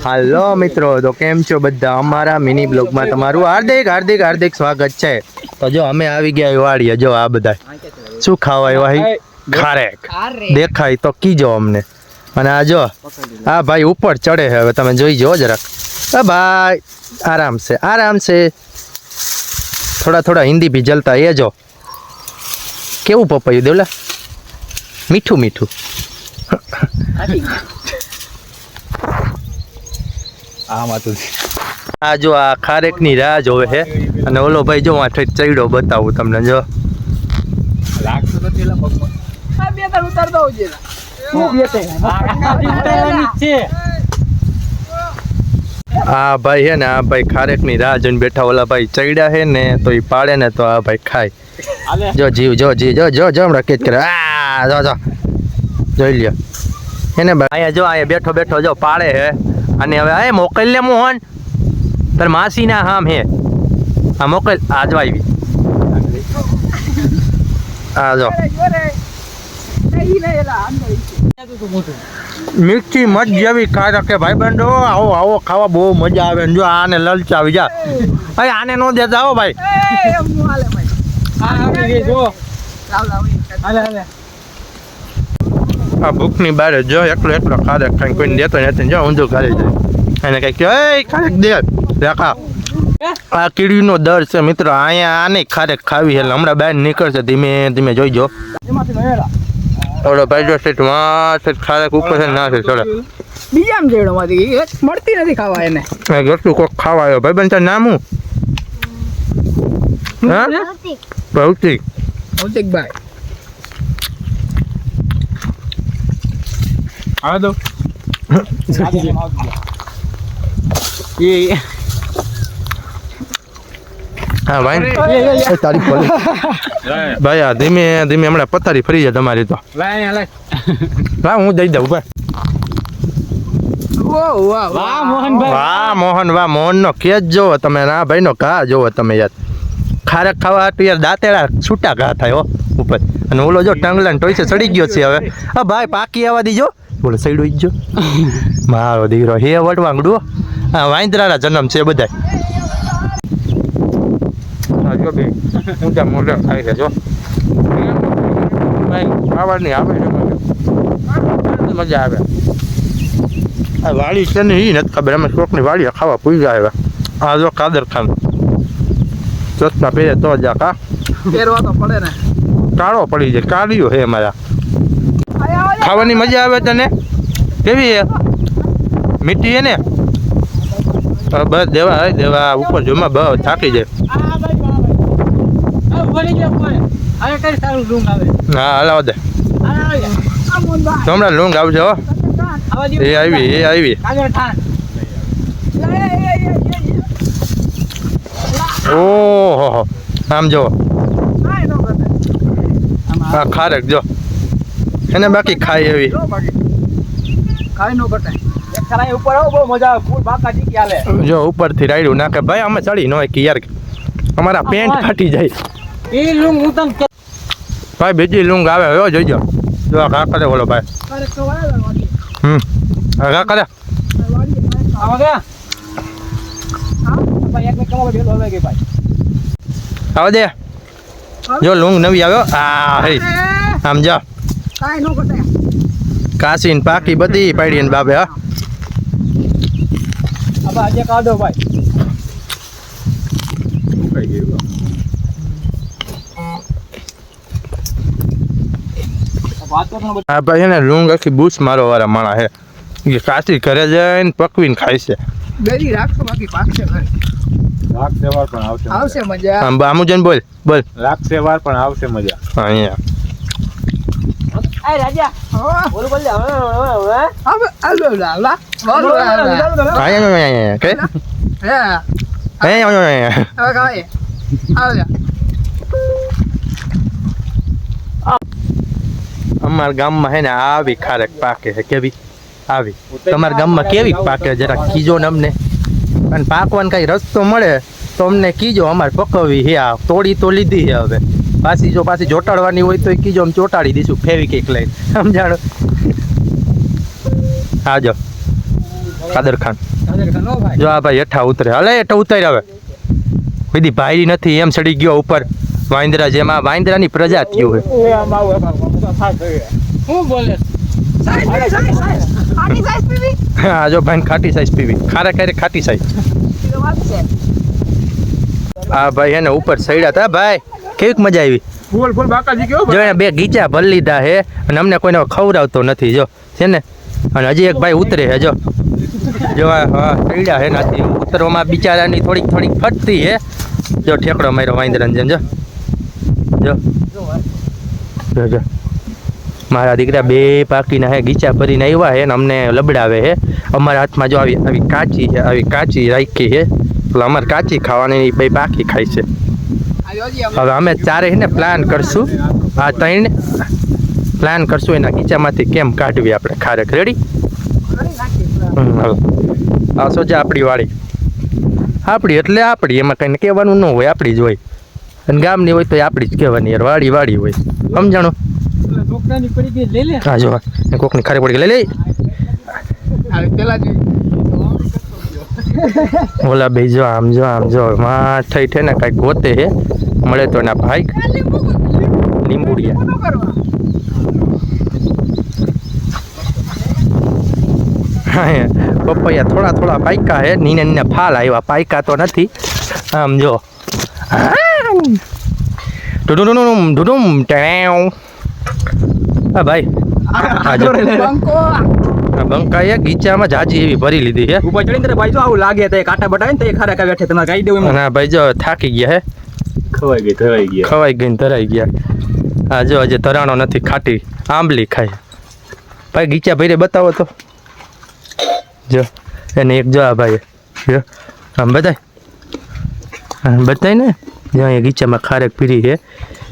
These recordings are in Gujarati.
હાલો મિત્રો, તો કેમ છો બધા? અમારા મિની બ્લોગમાં તમારું હાર્દિક હાર્દિક હાર્દિક સ્વાગત છે. તો જો અમે આવી ગયા વાડીએ. જો આ બધા શું ખાવા આવ્યા? ખારેક દેખાય તો કીજો અમને. અને આ જો આ ભાઈ ઉપર ચડે છે, હવે તમે જોઈ જો જરાક. ભાઈ આરામ से आराम से, थोड़ा थोड़ा हिंदी भी जलता है. ये जो केवू पपैયું देवला मीठू मीठू. આ જો આ ખારેક ની રાહ જોવે છે. અને ઓલો ભાઈ જો આ ચડ્યો, બતાવું તમને. જો આ ભાઈ હે ને, આ ભાઈ ખારેક ની રાહ જોઈને બેઠા. ઓલા ભાઈ ચડ્યા હે ને, તો એ પાડે ને તો આ ભાઈ ખાય. જો જીવ જો જી જો જો જો હમણાં કેચ કરે. આ જો જો જોઈ લ્યો એને ભાઈ. અહીંયા જો અહીંયા બેઠો બેઠો જો પાડે હે. અને હવે આ મોકલ લે મોહન, તાર માસી ના હામ હે. આ મોકલ આજ આવી. આ જો મીઠી મજ જેવી ખારેક કે ભાઈ બંધો. આવો આવો ખાવા બહુ મજા આવે. જો આને લલચ આવી જા. અરે આને નો દેતા હો ભાઈ. આ ભૂખની બારે જો એકલો એકલો ખારેક ખાઈને કોઈને દેતો નથી. જો ઊંધું ખાલી જાય એને કઈ કહે ખારેક દે રાખા. આ કીડીનો દર છે મિત્રો. અહીંયા આને ખારેક ખાવી એટલે હમણાં બહાર નીકળશે ધીમે ધીમે. જોઈજો ઓલો ભાઈ જો સેટ માં સેટ ખારેક ઉપર છે ના છે ચડે. બીજામ જેડો માંથી મળતી નથી ખાવા એને. ગટુ કોક ખાવા આવ્યો ભાઈ. બન તાર નામ હું? હા ભૌતિક. ભૌતિકભાઈ આ દો હા ભાઈ તારીખ બોલી ભાઈ. આ ધીમે ધીમે હમણાં પથારી ફરી જાય તમારી તો. હા હું દઈ દઉં ભાઈ. વાહ મોહન વાહ. મોહન નો કેચ જોવો તમે. ના ભાઈ નો ઘા જોવો તમે યાર. ખારેક ખાવા હતું યાર. દાંતેડા છૂટા ઘા થાય હો ઉપર. અને ઓલો જો ટંગલા ટોય છે સડી ગયો છે હવે. હા ભાઈ પાકી આવવા દીજો. બોલો સઈડો જ જો મારો દીકરો હે વટવાંગડું. હા વાંદરાના જન્મ છે બધા. જો બે ઊંચા મોઢા ખાઈ છે. જો ખાવાની આવે છે મજા આવે. આ વાડી છે ને એ નથી ખબર. અમે શોખની વાડી ખાવા પૂજા આવ્યા. આ જો કાદર ખાન ચશ્મા પહેરે તો જ કા પહેરવા તો પડે ને. કાળો પડી જાય. કાળિયો હે મારા. ખાવાની મજા આવે તને? કેવી હે? મીઠી હે ને? બસ દેવા હે દેવા ઉપર જમા બસ થાકી જાય. હા હલાવા દે. હમણાં લૂંગ આવજો. એ આવી એ આવી. ઓહો આમ જો આ ખારેક જો એને બાકી ખાઈ એવી. જો ઉપરથી રાયડું નાખે ભાઈ. અમે ચડી ન કે યાર અમારા પેન્ટ ફાટી જાય. ભાઈ બીજી લુંગ આવે હો જોઈજો. જો ઘા કરે બોલો ભાઈ. ઘા કરે આવો દે. જો લુંગ નવી આવ્યો. આ હે આમ જા કાસી ને પાકી બધી પાડી ને બાબે. હા હા ભાઈ એને લુંગ આખી બૂસ મારો વાળા માણા હે. એ કાચી ઘરે જાય ને પકવીને ખાય છે. બેરી રાખો બાકી પાકશે ઘરે. રાખ તહેવાર પણ આવશે. આવશે મજા. આમ બામુજન બોલ બોલ. રાખ તહેવાર પણ આવશે મજા. અહીંયા એ રાજા બોલ બોલ લે. હવે આલો લાલા બોલ અહીંયા કે હે અહીંયા હવે ખાય આવ. અમારા ગામમાં હે ને આવી ખારેક પાકે છે. કેવી આવી તમારા ગામમાં કેવી પાકે જરા કીજો ને અમને. અને પાકવાનો કઈ રસ્તો મળે તો અમને કીજો. અમારે પકવવી હે. આ તોડી તો લીધી છે હવે. પાછી ચોટાડવાની હોય તો કીજો અમે ચોટાડી દઈશું ફેવિકિક લઈને. સમજાણો? હા જો કાદર ખાન કાદર ખાન ઓ ભાઈ જો આ ભાઈ હેઠા ઉતરે હાલે હેઠા ઉતાર આવે વિધિ ભાઈ નથી એમ ચડી ગયો ઉપર વાંદરા જેમાં વાંદરાની પ્રજાતિઓ હોય હું બોલે સાઈઝ ખાટી સાઈઝ પીવી હા જો ભાઈ ખાટી સાઈઝ પીવી ખારે ખારે ખાટી સાઈઝ વાત છે આ ભાઈ એને ઉપર સડ્યા હતા ભાઈ કેવીક મજા આવી ફૂલ ફૂલ બાકાજી કેવો જો એને બે ગીચા ભરી લીધા હે અને અમને કોઈને ખવડાવતો નથી જો છે ને અને હજી એક ભાઈ ઉતરે છે જો હા સડ્યા હે નથી ઉતરવામાં બિચારાની થોડીક ફટતી હે જો ઠેકડો માર્યો વાંદરાને જો જો જો મારા દીકરા બે પાકીના હે ગીચા ભરીને આવ્યા હે ને અમને લબડાવે હે અમારા હાથમાં જો આવી કાચી છે આવી કાચી રાખી છે એટલે અમારે કાચી ખાવાની બે પાકી ખાય છે હવે અમે ચારે ને પ્લાન કરશું આ ત્રણ પ્લાન કરશું એના ગીચામાંથી કેમ કાઢવી આપણે ખારેક રેડી આ સોજા આપણી વાડી આપણી એટલે આપણી એમાં કંઈ કહેવાનું ન હોય આપણી જ હોય અને ગામની હોય તો આપણી જ કહેવાની યાર વાડી હોય સમજાણું છોકરાની પડી ગઈ લઈ લે હા જો કોકની ખારી પડી ગઈ લઈ પેલા ઓલા બે જો આમ જો માં થઈ ને કાંઈક ગોતે હે મળે તો એના ભાઈ લીંબુડિયા પપૈયા થોડા પાયકા હે નીને ફાલ આવ્યા પાયકા તો નથી આમ જો ડુડુમ ટેવ હા ભાઈ બંકા એ ગીચામાં જાજી એવી ભરી લીધી છે ઉપર ચડીને ભાઈ જો આવું લાગે તો કાંટા બટાવે ને તો ખારા કા બેઠે તમારે કહી દેવું ના ભાઈ જો થાકી ગયા હે ખવાઈ ગઈ ને ધરાઈ ગયા હા જો હજી ધરાણો નથી ખાટી આંબલી ખાય ભાઈ ગીચા ભાઈ બતાવો તો જો એને એક જો આ ભાઈ જો આમ બતાય ને જો અહીંયા ગીચામાં ખારેક પીરી છે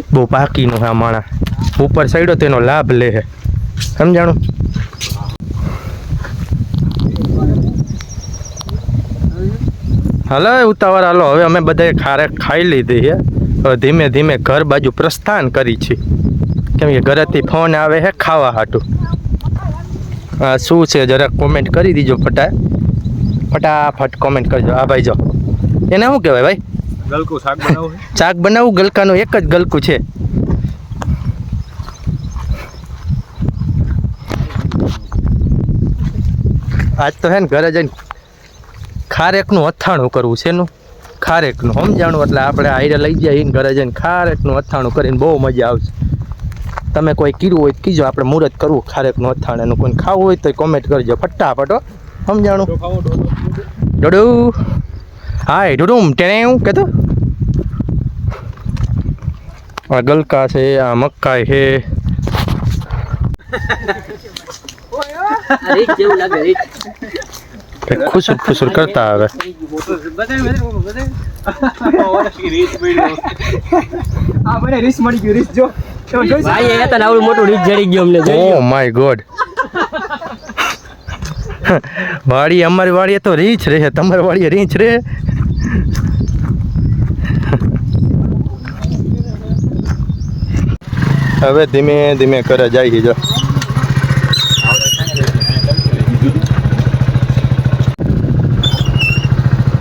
બહુ પાકીનું હા માણા ઉપર સાઈડો તેનો લાભ લે છે સમજાણું હાલો ઉતાવળ હાલો હવે અમે બધાએ ખારેક ખાઈ લીધી છે હવે ધીમે ધીમે ઘર બાજુ પ્રસ્થાન કરી છે કેમ કે ઘરેથી ફોન આવે છે ખાવા હાટું હા શું છે જરાક કોમેન્ટ કરી દીજો ફટાફટ કોમેન્ટ કરજો હા ભાઈ જો એને શું કહેવાય ભાઈ ગલકું શાક બનાવું શાક બનાવું ગલકાનું એક જ ગલકું છે આજ તો હે ને ઘરે જઈને ખારેકનું અથાણું કરવું છે એનું ખારેકનું સમજાણું એટલે આપણે આયરે લઈ જઈએ ઘરે જઈને ખારેકનું અથાણું કરીને બહુ મજા આવશે તમે કોઈ કીધું હોય તો કીજો આપણે મુહૂર્ત કરવું ખારેકનું અથાણાનું કોઈ ખાવું હોય તો કોમેન્ટ કરજો ફટાફટ સમજાણું ડોડુ હાય ડુડુમ ટેણેવું કહેતો આ ગલકા છે આ મકાઈ છે ખુસુર કરતા આવે રીસ મળી ગયું રીસ જો ભાઈ એ તને આવડું મોટું રીચ જડી ગયું અમને ઓ માય ગોડ વાડી અમારી વાડીએ તો રીંછ રહે તમારી વાડીએ રીંછ રહે હવે ધીમે ધીમે કરે જાય જો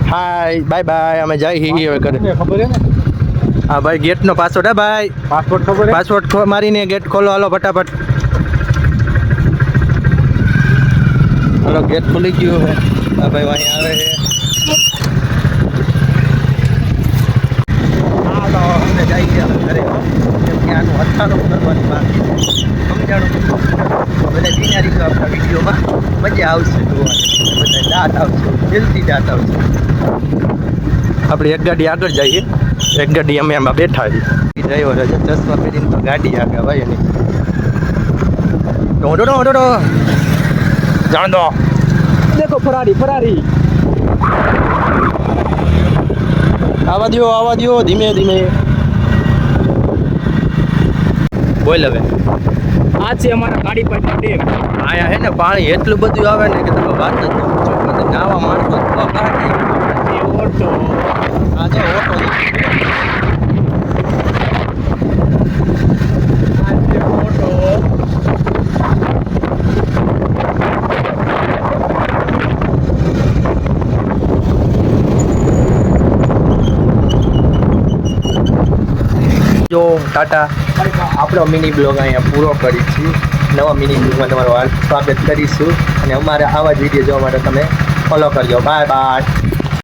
હાય બાય અમે જઈએ હવે કરે ખબર હે ને હા ભાઈ ગેટનો પાસવર્ડ હે ભાઈ પાસપોર્ટ ખબર હે પાસવર્ડ મારીને ગેટ ખોલો હાલો ફટાફટ હાલો ગેટ ખુલી ગયું હે હા ભાઈ અહીં આવે છે હાલો અમે જઈ ગયા ઘરે કેમ કે આનું અથાણું કરવાની બાકી સમજાણું બધા દિનારી તો આપણા વિડીયોમાં મજા આવશે જોવાની બધા દાંત આવશે દિલથી દાંત આવશે આપણે એક ગાડી આગળ જઈએ એક ગાડી અમે એમાં બેઠા છીએ ડ્રાઈવર હજુ ચશ્મા પહેરીને તો ગાડી આગળ ભાઈ એની ડો જાણ દો દેખો ફરારી આવા દો ધીમે ધીમે બોલ હવે આ છે અમારા ગાડી પર ડેમ આયા હે ને પાણી એટલું બધું આવે ને કે તમે વાત જ ન પૂછો મને નાવા માણસો એ ઓટો આ જો ઓટો ટાટા. આપણો મિની બ્લોગ અહીંયા પૂરો કરી છીએ. નવા મિની બ્લોગમાં તમારું સ્વાગત કરીશું અને અમારા આવા જ વિડીયો જોવા માટે તમે ફોલો કરજો. Bye bye.